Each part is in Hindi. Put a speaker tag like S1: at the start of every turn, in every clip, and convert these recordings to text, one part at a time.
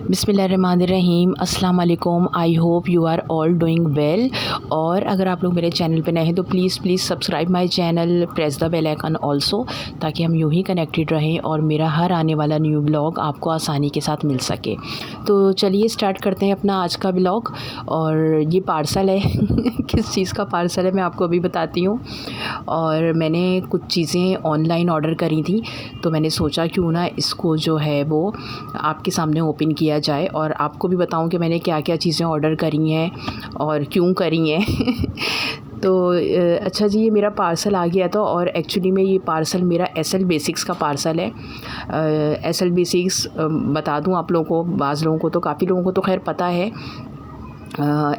S1: बिस्मिल्लाहिर्रहमानिर्रहीम। अस्सलाम वालेकुम। I hope you are all doing well. और अगर आप लोग मेरे चैनल पे नए हैं तो please subscribe my channel, press the bell icon also, ताकि हम यूँ ही कनेक्टेड रहें और मेरा हर आने वाला न्यू ब्लॉग आपको आसानी के साथ मिल सके। तो चलिए स्टार्ट करते हैं अपना आज का ब्लॉग। और ये पार्सल है किस चीज़ का पार्सल है मैं आपको अभी बताती हूँ। और मैंने कुछ चीज़ें ऑनलाइन ऑर्डर करी थी, तो मैंने सोचा क्यों ना इसको जो है वो आपके सामने ओपन किया जाए और आपको भी बताऊं कि मैंने क्या क्या चीज़ें ऑर्डर करी हैं और क्यों करी हैं तो अच्छा जी, ये मेरा पार्सल आ गया था। और एक्चुअली में ये पार्सल मेरा एसएल बेसिक्स का पार्सल है। एसएल बेसिक्स बता दूं आप लोगों को, बाज़ लोगों को तो, काफ़ी लोगों को तो खैर पता है।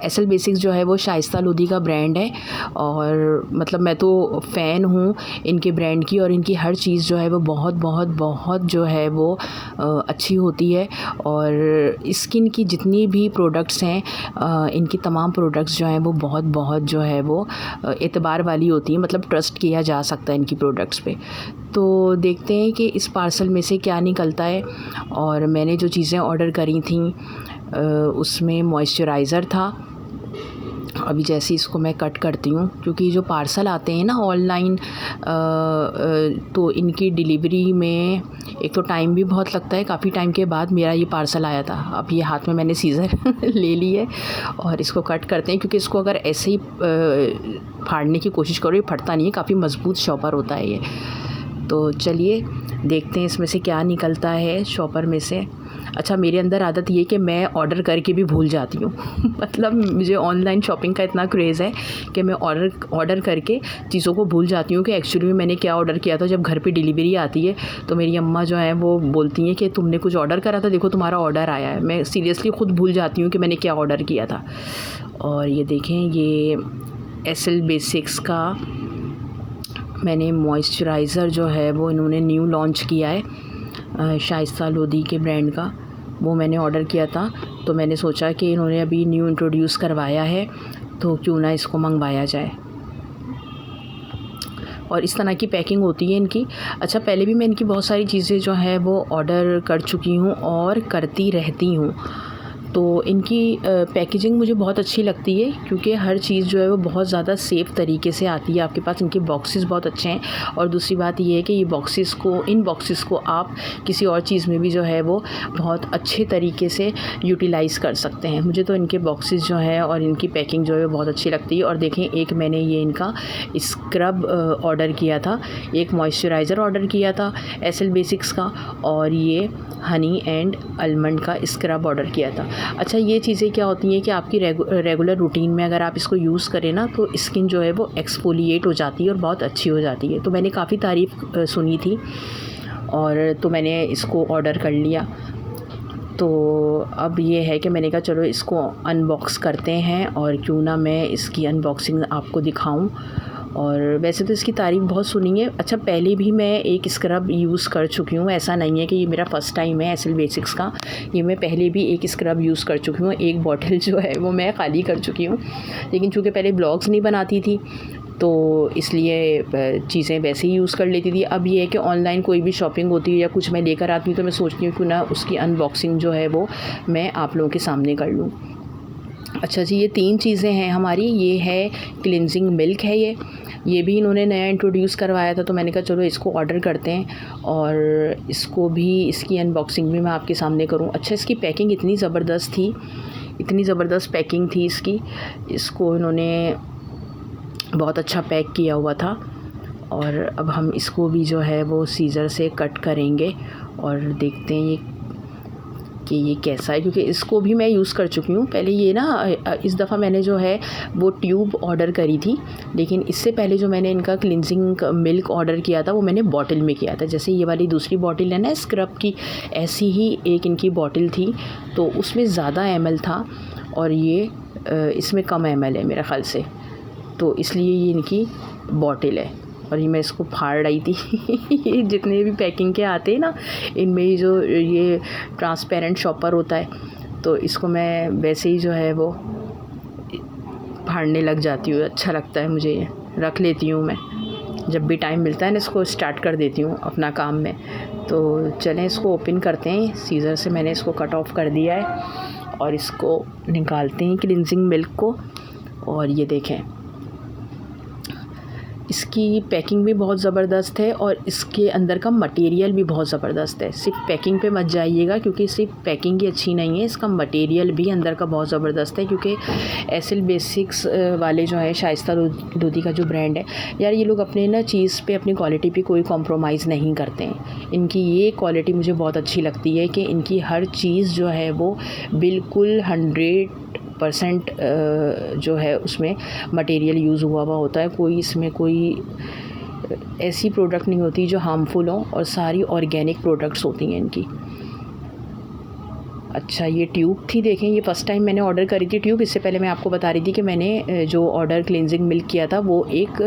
S1: एसएल बेसिक्स जो है वो शाइस्ता लोधी का ब्रांड है। और मतलब मैं तो फ़ैन हूँ इनके ब्रांड की, और इनकी हर चीज़ जो है वो बहुत बहुत बहुत जो है वो अच्छी होती है। और स्किन की जितनी भी प्रोडक्ट्स हैं, इनकी तमाम प्रोडक्ट्स जो हैं वो बहुत बहुत जो है वो एतबार वाली होती हैं, मतलब ट्रस्ट किया जा सकता है इनकी प्रोडक्ट्स पे। तो देखते हैं कि इस पार्सल में से क्या निकलता है। और मैंने जो चीज़ें ऑर्डर करी थी उसमें मॉइस्चराइज़र था। अभी जैसे इसको मैं कट करती हूँ, क्योंकि जो पार्सल आते हैं ना ऑनलाइन, तो इनकी डिलीवरी में एक तो टाइम भी बहुत लगता है। काफ़ी टाइम के बाद मेरा ये पार्सल आया था। अब ये हाथ में मैंने सीज़र ले ली है और इसको कट करते हैं, क्योंकि इसको अगर ऐसे ही फाड़ने की कोशिश करो ये फटता नहीं है, काफ़ी मज़बूत शॉपर होता है ये। तो चलिए देखते हैं इसमें से क्या निकलता है शॉपर में से। अच्छा, मेरे अंदर आदत ये कि मैं ऑर्डर करके भी भूल जाती हूँ मतलब मुझे ऑनलाइन शॉपिंग का इतना क्रेज़ है कि मैं ऑर्डर करके चीज़ों को भूल जाती हूँ कि एक्चुअली में मैंने क्या ऑर्डर किया था। जब घर पे डिलीवरी आती है तो मेरी अम्मा जो है वो बोलती हैं कि तुमने कुछ ऑर्डर करा था, देखो तुम्हारा ऑर्डर आया है। मैं सीरियसली ख़ुद भूल जाती हूँ कि मैंने क्या ऑर्डर किया था। और ये देखें, ये एसएल बेसिक्स का मैंने मॉइस्चराइज़र जो है वो इन्होंने न्यू लॉन्च किया है, शाइस्ता लोधी के ब्रांड का, वो मैंने ऑर्डर किया था। तो मैंने सोचा कि इन्होंने अभी न्यू इंट्रोड्यूस करवाया है तो क्यों ना इसको मंगवाया जाए। और इस तरह की पैकिंग होती है इनकी। अच्छा, पहले भी मैं इनकी बहुत सारी चीज़ें जो है वो ऑर्डर कर चुकी हूँ और करती रहती हूँ। तो इनकी पैकेजिंग मुझे बहुत अच्छी लगती है, क्योंकि हर चीज़ जो है वो बहुत ज़्यादा सेफ़ तरीके से आती है आपके पास। इनके बॉक्सेस बहुत अच्छे हैं। और दूसरी बात ये है कि इन बॉक्सेस को आप किसी और चीज़ में भी जो है वो बहुत अच्छे तरीके से यूटिलाइज़ कर सकते हैं। मुझे तो इनके बॉक्सेस जो है और इनकी पैकिंग जो है वो बहुत अच्छी लगती है। और देखें, एक मैंने ये इनका स्क्रब ऑर्डर किया था, एक मॉइस्चराइज़र ऑर्डर किया था एसएल बेसिक्स का, और ये हनी एंड आलमंड का स्क्रब ऑर्डर किया था। अच्छा, ये चीज़ें क्या होती हैं कि आपकी रेगुलर रूटीन में अगर आप इसको यूज़ करें ना, तो स्किन जो है वो एक्सफोलिएट हो जाती है और बहुत अच्छी हो जाती है। तो मैंने काफ़ी तारीफ़ सुनी थी और तो मैंने इसको ऑर्डर कर लिया। तो अब ये है कि मैंने कहा चलो इसको अनबॉक्स करते हैं, और क्यों ना मैं इसकी अनबॉक्सिंग आपको दिखाऊं। और वैसे तो इसकी तारीफ़ बहुत सुनी है। अच्छा, पहले भी मैं एक स्क्रब यूज़ कर चुकी हूँ, ऐसा नहीं है कि ये मेरा फ़र्स्ट टाइम है एसएल बेसिक्स का। ये मैं पहले भी एक स्क्रब यूज़ कर चुकी हूँ, एक बॉटल जो है वो मैं खाली कर चुकी हूँ। लेकिन चूँकि पहले ब्लॉग्स नहीं बनाती थी तो इसलिए चीज़ें वैसे ही यूज़ कर लेती थी। अब ये है कि ऑनलाइन कोई भी शॉपिंग होती है या कुछ मैं लेकर आती हूँ तो मैं सोचती हूँ क्यों ना उसकी अनबॉक्सिंग जो है वो मैं आप लोगों के सामने कर लूँ। अच्छा जी, ये 3 चीज़ें हैं हमारी। ये है क्लिनजिंग मिल्क है, ये भी इन्होंने नया इंट्रोड्यूस करवाया था, तो मैंने कहा चलो इसको ऑर्डर करते हैं और इसको भी, इसकी अनबॉक्सिंग भी मैं आपके सामने करूं। अच्छा, इसकी पैकिंग इतनी ज़बरदस्त थी, इतनी ज़बरदस्त पैकिंग थी इसकी। इसको इन्होंने बहुत अच्छा पैक किया हुआ था। और अब हम इसको भी जो है वो सीज़र से कट करेंगे और देखते हैं कि ये कैसा है, क्योंकि इसको भी मैं यूज़ कर चुकी हूँ पहले। ये ना इस दफ़ा मैंने जो है वो ट्यूब ऑर्डर करी थी, लेकिन इससे पहले जो मैंने इनका क्लिनजिंग मिल्क ऑर्डर किया था वो मैंने बॉटल में किया था। जैसे ये वाली दूसरी बॉटल है ना स्क्रब की, ऐसी ही एक इनकी बॉटल थी, तो उसमें ज़्यादा ml था और ये इसमें कम ml है मेरे ख़्याल से, तो इसलिए ये इनकी बॉटल है। और ये मैं इसको फाड़ रही थी ये जितने भी पैकिंग के आते हैं ना, इनमें ही जो ये ट्रांसपेरेंट शॉपर होता है, तो इसको मैं वैसे ही जो है वो फाड़ने लग जाती हूँ। अच्छा लगता है मुझे, ये रख लेती हूँ मैं। जब भी टाइम मिलता है ना इसको स्टार्ट कर देती हूँ अपना काम में। तो चलें इसको ओपन करते हैं। सीज़र से मैंने इसको कट ऑफ कर दिया है और इसको निकालते हैं क्लिनजिंग मिल्क को। और ये देखें, इसकी पैकिंग भी बहुत ज़बरदस्त है और इसके अंदर का मटेरियल भी बहुत ज़बरदस्त है। सिर्फ पैकिंग पे मत जाइएगा, क्योंकि सिर्फ पैकिंग ही अच्छी नहीं है, इसका मटेरियल भी अंदर का बहुत ज़बरदस्त है। क्योंकि एसिल बेसिक्स वाले जो है शाइस्ता लोधी का जो ब्रांड है यार, ये लोग अपने ना चीज़ पे, अपनी क्वालिटी पे कोई कॉम्प्रोमाइज़ नहीं करते हैं। इनकी ये क्वालिटी मुझे बहुत अच्छी लगती है कि इनकी हर चीज़ जो है वो बिल्कुल 100% जो है उसमें मटेरियल यूज़ हुआ होता है। कोई इसमें कोई ऐसी प्रोडक्ट नहीं होती जो हार्मफुल हो, और सारी ऑर्गेनिक प्रोडक्ट्स होती हैं इनकी। अच्छा, ये ट्यूब थी, देखें ये फ़र्स्ट टाइम मैंने ऑर्डर करी थी ट्यूब। इससे पहले मैं आपको बता रही थी कि मैंने जो ऑर्डर क्लिनजिंग मिल्क किया था वो एक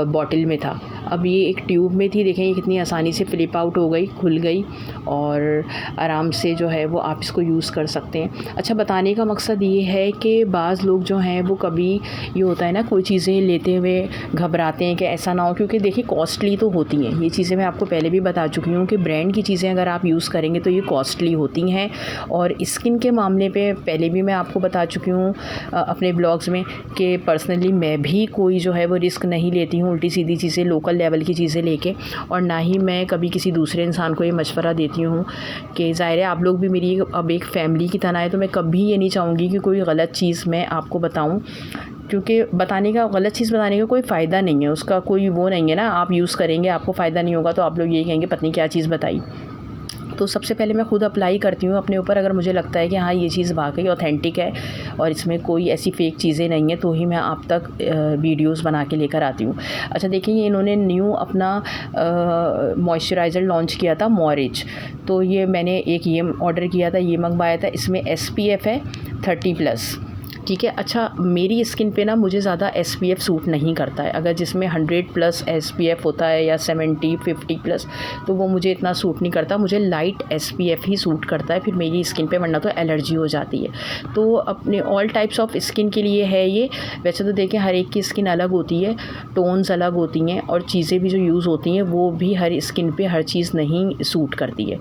S1: बॉटल में था। अब ये एक ट्यूब में थी। देखें ये कितनी आसानी से फ्लिप आउट हो गई, खुल गई, और आराम से जो है वो आप इसको यूज़ कर सकते हैं। अच्छा, बताने का मकसद ये है कि बाज़ लोग जो हैं वो कभी ये होता है ना, कोई चीज़ें लेते हुए घबराते हैं कि ऐसा ना हो, क्योंकि देखिए कॉस्टली तो होती हैं ये चीज़ें। मैं आपको पहले भी बता चुकी हूँ कि ब्रांड की चीज़ें अगर आप यूज़ करेंगे तो ये कॉस्टली होती हैं। और स्किन के मामले पे पहले भी मैं आपको बता चुकी हूँ अपने ब्लॉग्स में कि पर्सनली मैं भी कोई जो है वो रिस्क नहीं लेती हूँ उल्टी सीधी चीज़ें, लोकल लेवल की चीज़ें लेके। और ना ही मैं कभी किसी दूसरे इंसान को ये मशवरा देती हूँ कि ज़ाहिर है आप लोग भी मेरी अब एक फ़ैमिली की तरह है, तो मैं कभी ये नहीं चाहूँगी कि कोई गलत चीज़ मैं आपको बताऊँ, क्योंकि गलत चीज़ बताने का कोई फ़ायदा नहीं है, उसका कोई वो नहीं है ना। आप यूज़ करेंगे, आपको फ़ायदा नहीं होगा, तो आप लोग यही कहेंगे पत्नी क्या चीज़ बताई। तो सबसे पहले मैं ख़ुद अप्लाई करती हूँ अपने ऊपर। अगर मुझे लगता है कि हाँ ये चीज़ वाकई ऑथेंटिक है और इसमें कोई ऐसी फ़ेक चीज़ें नहीं है, तो ही मैं आप तक वीडियोस बना के लेकर आती हूँ। अच्छा देखिए, ये इन्होंने न्यू अपना मॉइस्चराइज़र लॉन्च किया था, मॉरिज। तो ये मैंने एक ये ऑर्डर किया था, ये मंगवाया था। इसमें SPF है 30+, ठीक है। अच्छा, मेरी स्किन पे ना मुझे ज़्यादा SPF सूट नहीं करता है। अगर जिसमें 100+ SPF होता है या 70, 50+, तो वो मुझे इतना सूट नहीं करता। मुझे लाइट SPF ही सूट करता है फिर मेरी स्किन पे, वरना तो एलर्जी हो जाती है। तो अपने ऑल टाइप्स ऑफ स्किन के लिए है ये। वैसे तो देखें हर एक की स्किन अलग होती है, टोन्स अलग होती हैं, और चीज़ें भी जो यूज़ होती हैं वो भी हर स्किन पे हर चीज़ नहीं सूट करती है।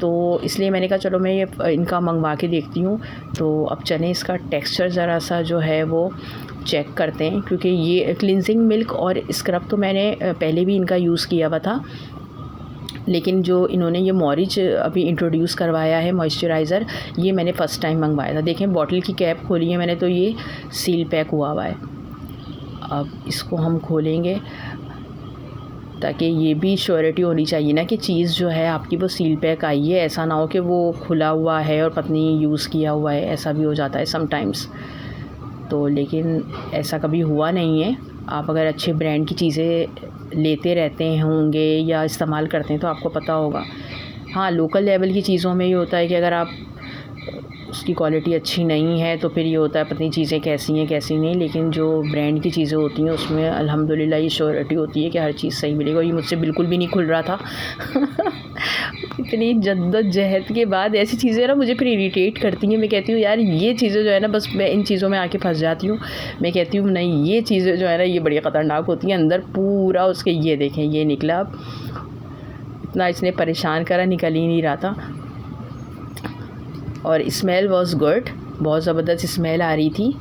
S1: तो इसलिए मैंने कहा चलो मैं ये इनका मंगवा के देखती हूँ। तो अब चलें इसका टेक्सचर ज़रा सा जो है वो चेक करते हैं, क्योंकि ये क्लिनजिंग मिल्क और स्क्रब तो मैंने पहले भी इनका यूज़ किया हुआ था, लेकिन जो इन्होंने ये मॉरिज अभी इंट्रोड्यूस करवाया है मॉइस्चराइज़र, ये मैंने फ़र्स्ट टाइम मंगवाया था। देखें बॉटल की कैप खोली है मैंने, तो ये सील पैक हुआ हुआ है। अब इसको हम खोलेंगे ताकि ये भी श्योरिटी होनी चाहिए ना कि चीज़ जो है आपकी वो सील पैक आई है। ऐसा ना हो कि वो खुला हुआ है और पत्नी यूज़ किया हुआ है, ऐसा भी हो जाता है समटाइम्स। तो लेकिन ऐसा कभी हुआ नहीं है। आप अगर अच्छे ब्रांड की चीज़ें लेते रहते होंगे या इस्तेमाल करते हैं तो आपको पता होगा। हाँ, लोकल लेवल की चीज़ों में ये होता है कि अगर आप उसकी क्वालिटी अच्छी नहीं है तो फिर ये होता है पता नहीं चीज़ें कैसी हैं कैसी नहीं, लेकिन जो ब्रांड की चीज़ें होती हैं उसमें अल्हम्दुलिल्लाह ये श्योरिटी होती है कि हर चीज़ सही मिलेगी। और ये मुझसे बिल्कुल भी नहीं खुल रहा था इतनी जद्दोजहद के बाद ऐसी चीज़ें ना मुझे फिर इरिटेट करती हैं। मैं कहती हूँ यार ये चीज़ें जो है ना, बस मैं इन चीज़ों में आके फंस जाती हूँ। मैं कहती हूँ नहीं, ये चीज़ें जो है ना ये बड़ी ख़तरनाक होती हैं। अंदर पूरा उसके ये देखें, ये निकला, अब इतना इसने परेशान करा, निकल ही नहीं रहा था। और स्मेल वॉज गुड, बहुत ज़बरदस्त स्मेल आ रही थी,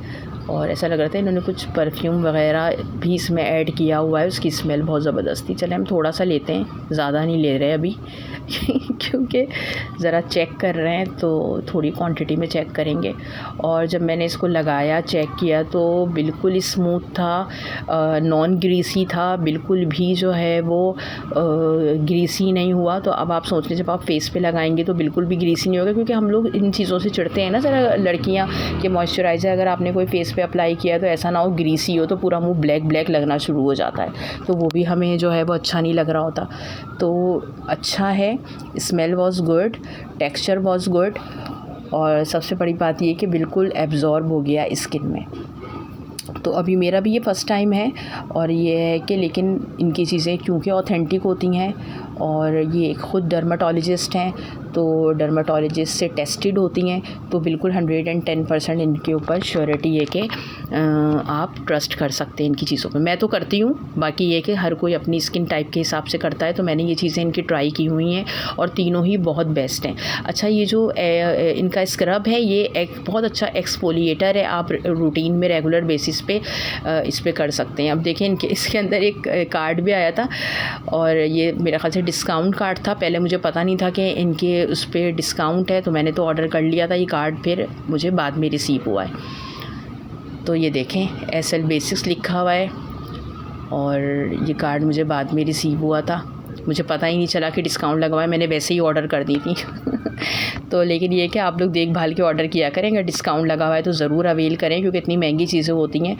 S1: और ऐसा लग रहा था इन्होंने कुछ परफ्यूम वगैरह भी इसमें ऐड किया हुआ है, उसकी स्मेल बहुत ज़बरदस्त थी। चले हम थोड़ा सा लेते हैं, ज़्यादा नहीं ले रहे अभी क्योंकि ज़रा चेक कर रहे हैं तो थोड़ी क्वांटिटी में चेक करेंगे। और जब मैंने इसको लगाया, चेक किया, तो बिल्कुल स्मूथ था, नॉन ग्रीसी था, बिल्कुल भी जो है वो ग्रीसी नहीं हुआ। तो अब आप सोच लें जब आप फेस पे लगाएंगे तो बिल्कुल भी ग्रीसी नहीं होगा, क्योंकि हम लोग इन चीज़ों से चिढ़ते हैं ना ज़रा लड़कियाँ, कि मॉइस्चराइज़र अगर आपने कोई फेस पे अप्लाई किया तो ऐसा ना हो ग्रीसी हो तो पूरा मुंह ब्लैक ब्लैक लगना शुरू हो जाता है, तो वो भी हमें जो है वो अच्छा नहीं लग रहा होता। तो अच्छा है, smell was good, texture was good, और सबसे बड़ी बात ये कि बिल्कुल एब्जॉर्ब हो गया स्किन में। तो अभी मेरा भी ये फ़र्स्ट टाइम है, और ये है कि लेकिन इनकी चीज़ें क्योंकि ऑथेंटिक होती हैं और ये ख़ुद डर्माटोलॉजिस्ट हैं, तो डर्माटोलॉजिस्ट से टेस्टेड होती हैं, तो बिल्कुल 110% इनके ऊपर श्योरिटी है कि आप ट्रस्ट कर सकते हैं इनकी चीज़ों पे। मैं तो करती हूँ, बाकी ये कि हर कोई अपनी स्किन टाइप के हिसाब से करता है। तो मैंने ये चीज़ें इनकी ट्राई की हुई हैं और तीनों ही बहुत बेस्ट हैं। अच्छा, ये जो इनका स्क्रब है ये एक बहुत अच्छा एक्सफोलिएटर है, आप रूटीन में रेगुलर बेसिस पे इस पर कर सकते हैं। अब देखें इसके अंदर एक कार्ड भी आया था और ये मेरा ख्याल से डिस्काउंट कार्ड था। पहले मुझे पता नहीं था कि इनके उस पर डिस्काउंट है, तो मैंने तो ऑर्डर कर लिया था। ये कार्ड फिर मुझे बाद में रिसीव हुआ है। तो ये देखें SL बेसिक्स लिखा हुआ है और ये कार्ड मुझे बाद में रिसीव हुआ था। मुझे पता ही नहीं चला कि डिस्काउंट लगा हुआ है, मैंने वैसे ही ऑर्डर कर दी थी। तो लेकिन ये कि आप लोग देखभाल के ऑर्डर किया करें, अगर डिस्काउंट लगा हुआ है तो ज़रूर अवेल करें, क्योंकि इतनी महंगी चीज़ें होती हैं।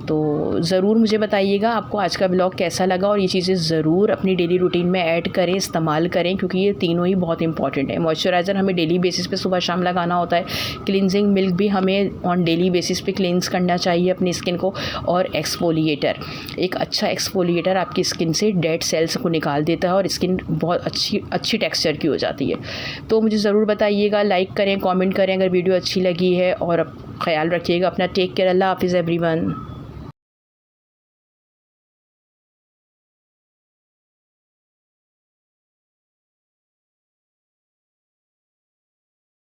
S1: तो ज़रूर मुझे बताइएगा आपको आज का व्लॉग कैसा लगा, और ये चीज़ें ज़रूर अपनी डेली रूटीन में ऐड करें, इस्तेमाल करें, क्योंकि ये तीनों ही बहुत इंपॉर्टेंट है। मॉइस्चराइज़र हमें डेली बेसिस पे सुबह शाम लगाना होता है। क्लिनजिंग मिल्क भी हमें ऑन डेली बेसिस पे क्लिनज़ करना चाहिए अपनी स्किन को। और एक्सफोलिएटर, एक अच्छा एक्सफोलिएटर आपकी स्किन से डेड सेल्स को निकाल देता है और स्किन बहुत अच्छी टेक्सचर की हो जाती है। तो मुझे ज़रूर बताइएगा, लाइक करें, कमेंट करें अगर वीडियो अच्छी लगी है, और ख्याल रखिएगा अपना। टेक केयर, अल्लाह हाफ़िज़ एवरीवन।